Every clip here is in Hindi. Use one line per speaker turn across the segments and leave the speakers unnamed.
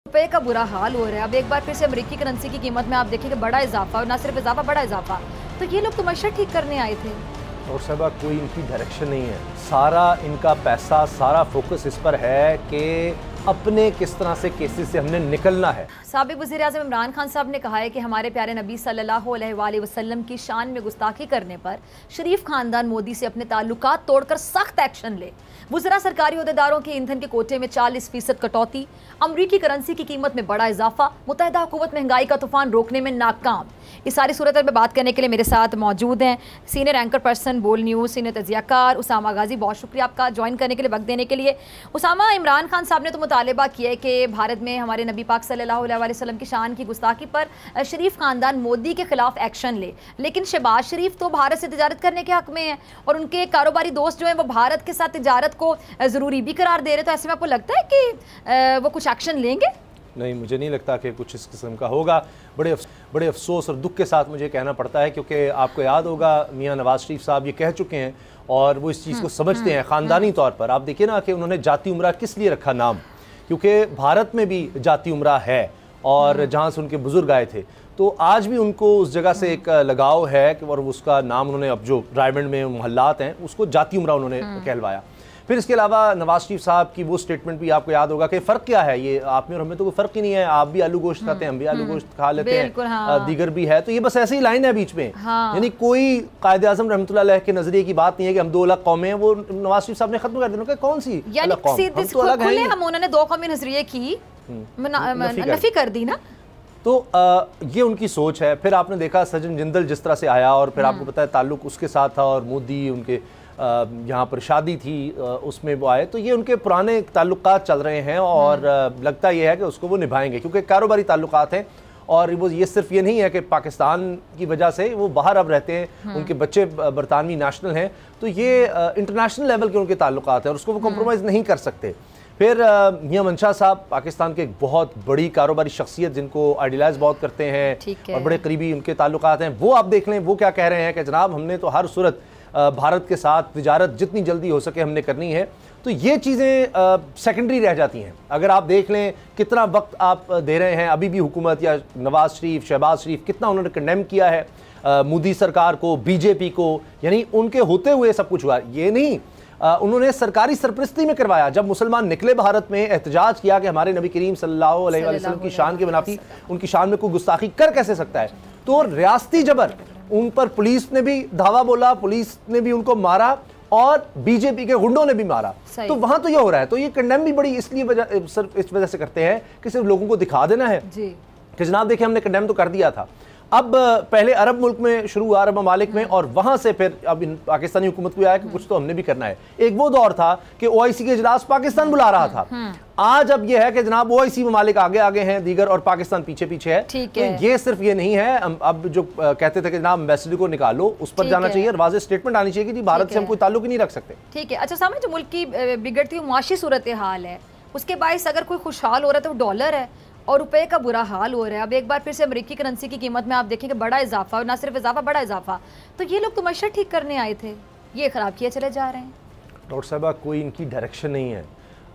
रुपए का बुरा हाल हो रहा है। अब एक बार फिर से अमेरिकी करेंसी की कीमत में आप देखेंगे बड़ा इजाफा, और ना सिर्फ इजाफा, बड़ा इजाफा। तो ये लोग तो मशर ठीक करने आए थे
और साहबा कोई इनकी डायरेक्शन नहीं है। सारा इनका पैसा, सारा फोकस इस पर है कि अपने किस तरह से केसेस से हमने निकलना है।
साबिक वज़ीर-ए-आज़म इमरान खान साहब ने कहा है कि हमारे प्यारे नबी सल्लल्लाहु अलैहि वसल्लम की शान में गुस्ताखी करने पर शरीफ खानदान मोदी से अपने ताल्लुकात तोड़कर सख्त एक्शन ले। वज़रा सरकारी अहदेदारों के ईंधन के कोटे में 40% कटौती, अमरीकी करेंसी की कीमत में बड़ा इजाफा, मुत्तहिदा हुकूमत महंगाई का तूफान रोकने में नाकाम। इस सारी सूरत में बात करने के लिए मेरे साथ मौजूद हैं सीनियर एंकर पर्सन बोल न्यूज़, सीनियर तजियाकार उसामा गाजी। बहुत शुक्रिया आपका ज्वाइन करने के लिए, वक्त देने के लिए। उसामा, इमरान खान साहब ने तो मुतालबा किया है कि भारत में हमारे नबी पाक सल्लल्लाहु अलैहि वसल्लम की शान की गुस्ताखी पर शरीफ खानदान मोदी के खिलाफ एक्शन ले, लेकिन शहबाज शरीफ तो भारत से तिजारत करने के हक में है और उनके कारोबारी दोस्त जो हैं वो भारत के साथ तिजारत को ज़रूरी भी करार दे रहे। तो ऐसे में आपको लगता है कि वो कुछ एक्शन लेंगे?
नहीं, मुझे नहीं लगता कि कुछ इस किस्म का होगा। बड़े अफसोस और दुख के साथ मुझे कहना पड़ता है, क्योंकि आपको याद होगा मियां नवाज शरीफ साहब ये कह चुके हैं और वो इस चीज़ को समझते हैं ख़ानदानी तौर पर। आप देखिए ना कि उन्होंने जाती उमरा किस लिए रखा नाम, क्योंकि भारत में भी जाती उमरा है और जहाँ से उनके बुजुर्ग आए थे, तो आज भी उनको उस जगह से एक लगाव है कि और उसका नाम उन्होंने, अब जो रायमंड में मोहल्लात हैं उसको जाती उमरा उन्होंने कहलवाया। फिर इसके अलावा नवाज शरीफ साहब की वो स्टेटमेंट भी आपको याद होगा कि फ़र्क क्या है, ये आप में और हमें तो कोई फ़र्क ही नहीं है, आप भी आलू गोश्त खाते हैं, हम भी आलू गोश्त खा लेते हैं,
हाँ।
दीगर भी है, तो ये बस ऐसे ही लाइन है बीच में।
हाँ।
यानी कोई कायदे आज़म रहमतुल्लाह अलैह के नज़रिए की बात नहीं है कि हम 2 अलग कौमें हैं, वो नवाज शरीफ साहब ने खत्म कर दिया। कौन सी अलग कौम, हम तो अलग हैं।
हम उन्होंने 2 कौमी नज़रिए की नफी कर दी ना,
तो ये उनकी सोच है। फिर आपने देखा सचिन जिंदल जिस तरह से आया और फिर आपको पता है ताल्लुक उसके साथ था, और मोदी उनके यहाँ पर शादी थी उसमें वो आए, तो ये उनके पुराने ताल्लुकात चल रहे हैं और लगता ये है कि उसको वो निभाएंगे, क्योंकि कारोबारी ताल्लुकात हैं। और वो ये सिर्फ ये नहीं है कि पाकिस्तान की वजह से वो बाहर अब रहते हैं, उनके बच्चे बरतानवी नेशनल हैं, तो ये इंटरनेशनल लेवल के उनके ताल्लुकात हैं और उसको वो कॉम्प्रोमाइज़ नहीं कर सकते। फिर मियां मंशा साहब पाकिस्तान के एक बहुत बड़ी कारोबारी शख्सियत जिनको आइडियलाइज बहुत करते हैं और बड़े करीबी उनके ताल्लुकात हैं, वो आप देख लें वो क्या कह रहे हैं कि जनाब हमने तो हर सूरत भारत के साथ तिजारत जितनी जल्दी हो सके हमने करनी है। तो ये चीज़ें सेकेंडरी रह जाती हैं। अगर आप देख लें कितना वक्त आप दे रहे हैं, अभी भी हुकूमत या नवाज शरीफ, शहबाज शरीफ कितना उन्होंने कंडेम किया है मोदी सरकार को, बीजेपी को, यानी उनके होते हुए सब कुछ हुआ। ये नहीं, उन्होंने सरकारी सरपरस्ती में करवाया। जब मुसलमान निकले भारत में, एहतजाज किया कि हमारे नबी करीम सल्लल्लाहु अलैहि वसल्लम की शान की बनाफी, उनकी शान में कोई गुस्ताखी कर कैसे सकता है। तो रियासती जबर उन पर पुलिस ने भी धावा बोला, पुलिस ने भी उनको मारा और बीजेपी के गुंडों ने भी मारा। तो वहां तो ये हो रहा है। तो ये कंडेम भी बड़ी इसलिए इस वजह से करते हैं कि सिर्फ लोगों को दिखा देना है कि जनाब देखिए हमने कंडेम तो कर दिया था। अब पहले अरब मुल्क में शुरू हुआ, अरब ममालिक में, और वहां से फिर अब पाकिस्तानी हुकूमत को आया कि कुछ तो हमने भी करना है। एक वो दौर था कि ओआईसी के इजलास पाकिस्तान बुला रहा था, आज अब यह है कि जनाब ओआईसी ममालिक आगे आगे हैं दीगर और पाकिस्तान पीछे पीछे है। तो ये सिर्फ ये नहीं है, अब जो कहते थे कि जनाब एम्बेसडर को निकालो, उस पर जाना चाहिए, वाज़ेह स्टेटमेंट आनी चाहिए कि जी भारत से हम कोई ताल्लुक ही नहीं रख सकते।
ठीक है। अच्छा सामने जो मुल्क की बिगड़ती हुई माशी सूरत हाल है, उसके बायस अगर कोई खुशहाल हो रहा है तो डॉलर है और रुपए का बुरा हाल हो रहा है। अब एक बार फिर से अमेरिकी करेंसी की कीमत में आप देखेंगे बड़ा इजाफा, और ना सिर्फ इजाफा, बड़ा इजाफा। तो ये लोग तो मशर ठीक करने आए थे, ये खराब किए चले जा रहे हैं।
डॉक्टर साहबा कोई इनकी डायरेक्शन नहीं है।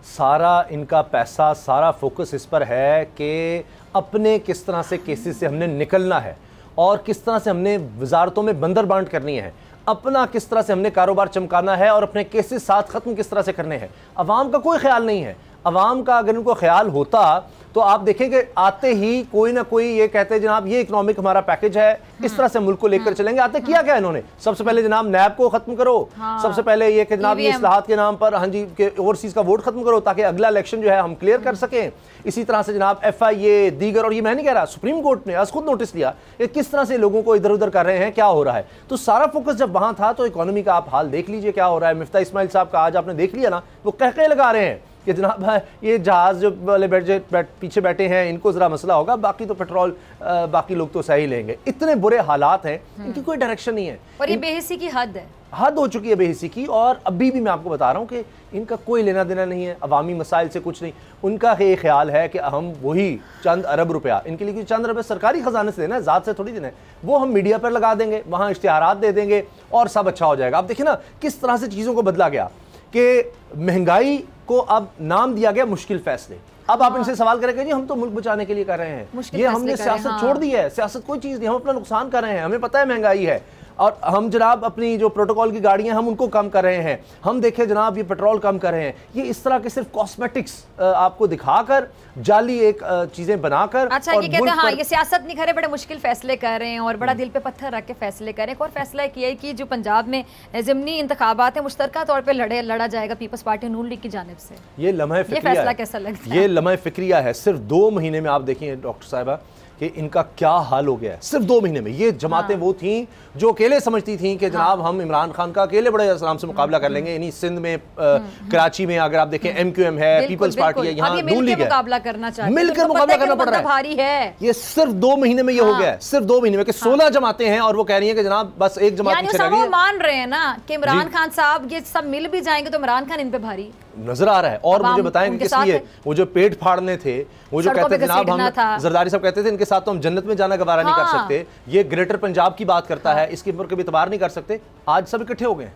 सारा इनका पैसा, सारा फोकस इस पर है कि अपने किस तरह से केसेस से हमने निकलना है और किस तरह से हमने वजारतों में बंदर बांट करनी है, अपना किस तरह से हमने कारोबार चमकाना है और अपने केसेस साथ ख़त्म किस तरह से करने हैं। अवाम का कोई ख्याल नहीं है। अवाम का अगर इनको ख्याल होता तो आप देखेंगे आते ही कोई ना कोई ये कहते हैं जनाब ये इकोनॉमिक हमारा पैकेज है, इस तरह से मुल्क को लेकर चलेंगे। आते किया क्या इन्होंने, सबसे पहले जनाब नैब को खत्म करो, सबसे पहले ये कि जनाब ये इस्लाहात के नाम पर हाँ जी के ओवरसीज का वोट खत्म करो ताकि अगला इलेक्शन जो है हम क्लियर कर सकें। इसी तरह से जनाब FIA दीगर, और ये मैं नहीं कह रहा, सुप्रीम कोर्ट ने आज खुद नोटिस लिया कि किस तरह से लोगों को इधर उधर कर रहे हैं, क्या हो रहा है। तो सारा फोकस जब वहां था तो इकोनॉमी का आप हाल देख लीजिए क्या हो रहा है। मिफ्ता इस्माइल साहब का आज आपने देख लिया ना, वो कहके लगा रहे हैं कि जनाब ये जहाज जो वाले पीछे बैठे हैं इनको ज़रा मसला होगा, बाकी तो पेट्रोल बाकी लोग तो सही लेंगे। इतने बुरे हालात हैं, इनकी कोई डायरेक्शन नहीं है और
ये बेहिसी की हद है,
हद हो चुकी है बेहिसी की। और अभी भी मैं आपको बता रहा हूँ कि इनका कोई लेना देना नहीं है अवामी मसाइल से, कुछ नहीं। उनका ये ख्याल है कि हम वही चंद अरब रुपया, इनके लिए चंद अरब सरकारी खजाने से देना है, ज़ात से थोड़ी देना है, वो हम मीडिया पर लगा देंगे, वहाँ इश्तिहारात दे देंगे और सब अच्छा हो जाएगा। आप देखिए ना किस तरह से चीज़ों को बदला गया कि महंगाई को अब नाम दिया गया मुश्किल फैसले। अब आप इनसे सवाल करेंगे जी हम तो मुल्क बचाने के लिए कर रहे हैं, ये हमने सियासत छोड़ दी है, सियासत कोई चीज नहीं, हम अपना नुकसान कर रहे हैं, हमें पता है महंगाई है और हम जनाब अपनी जो प्रोटोकॉल की गाड़ियां हम उनको कम कर रहे हैं, हम देखें जनाब ये पेट्रोल कम कर रहे हैं। ये इस तरह के सिर्फ कॉस्मेटिक्स आपको दिखाकर जाली एक चीजें बनाकर,
अच्छा ये कहते हैं हाँ ये सियासत नहीं करे, बड़े मुश्किल फैसले कर रहे हैं और बड़ा दिल पे पत्थर रख के फैसले कर रहे हैं। एक और फैसला किया है कि जो पंजाब में ज़िमनी इंतखाबात है मुश्तरका तौर पर लड़ा जाएगा पीपल्स पार्टी नून लीग की जानिब से।
ये लम्हा फिक्रिया,
फैसला कैसा लगता है?
ये लम्हा फिक्रिया है। सिर्फ 2 महीने में आप देखिए डॉक्टर साहिबा कि इनका क्या हाल हो गया है, सिर्फ 2 महीने में। ये जमातें वो थीं जो अकेले समझती थीं कि जनाब हम इमरान खान का अकेले बड़े आराम से मुकाबला कर लेंगे। इन्हीं सिंध में कराची में अगर आप देखें MQM है, पीपल्स पार्टी है, यहाँ नून लीग है,
मुकाबला करना चाहते,
मिलकर मुकाबला करना पड़ रहा है,
भारी है।
ये सिर्फ 2 महीने में ये हो गया है, सिर्फ 2 महीने में कि 16 जमातें हैं और वो कह रही है कि जनाब बस एक जमात पीछे रह गई है।
मान रहे हैं ना कि इमरान खान साहब ये सब मिल भी जाएंगे तो इमरान खान इन पे भारी
नजर आ रहा है। और मुझे बताएंगे किस लिए वो जो पेट फाड़ने थे, वो जो कहते थे जनाब हम जरदारी साहब कहते थे इनके साथ तो हम जन्नत में जाना गवारा नहीं कर सकते, ये ग्रेटर पंजाब की बात करता है, इसके ऊपर कभी इतबार नहीं कर सकते। आज सब इकट्ठे हो गए।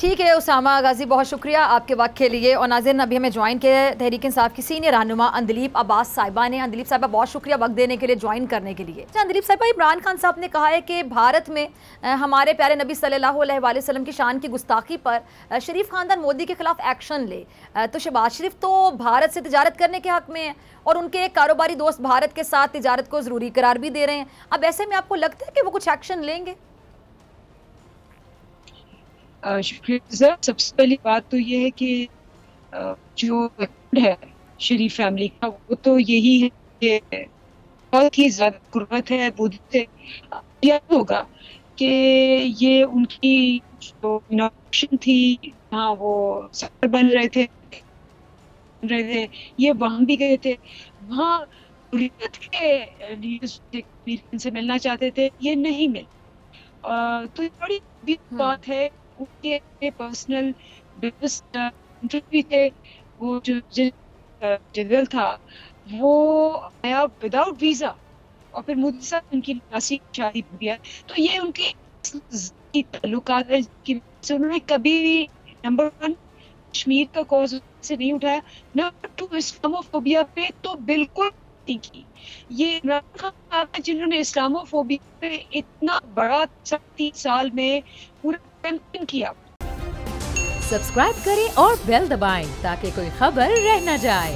ठीक है उसामा गाजी, बहुत शुक्रिया आपके वक्त के लिए। और नाज़रीन अभी हमें ज्वाइन किया तहरीक इंसाफ की सीनियर रहनुमा अंदलीप अब्बास साहिबा ने। अंदलीप साहिबा बहुत शुक्रिया वक्त देने के लिए, ज्वाइन करने के लिए। अंदलीप साहिबा, इमरान खान साहब ने कहा है कि भारत में हमारे प्यारे नबी सल्लल्लाहु अलैहि वसल्लम की शान की गुस्ताखी पर शरीफ खानदान मोदी के खिलाफ एक्शन ले। तो शहबाज शरीफ तो भारत से तिजारत करने के हक में है और उनके कारोबारी दोस्त भारत के साथ तिजारत को ज़रूरी करार भी दे रहे हैं। अब ऐसे में आपको लगता है कि वो कुछ एक्शन लेंगे?
शुक्रिया। सबसे पहली बात तो ये है कि जो है शरीफ फैमिली का वो तो यही है कि बहुत ही ज़्यादा कुर्बत है मोदी से। याद होगा कि ये उनकी जो इनोवेशन थी, हाँ वो सफर बन रहे थे, ये वहाँ भी गए थे, वहाँ हुर्रियत के लीडर्स से मिलना चाहते थे, ये नहीं मिले। तो ये बड़ी बात है। उनके पर्सनल बिजनेस इंटरव्यू थे, वो जो जनरल था वो आया विदाउट वीजा और फिर मुझे साथ उनकी नासी शादी किया। तो ये उनके ताल्लुकात है कि उन्होंने कभी भी नंबर 1 कश्मीर का कॉज से नहीं उठाया, नंबर 2 इस्लामोफोबिया पे तो बिल्कुल नहीं की। ये इमरान खान है जिन्होंने इस्लामोफोबिया पे इतना बड़ा 30 साल में पूरा कैंपेन किया।
सब्सक्राइब करें और बेल दबाएं ताकि कोई खबर रह न जाए।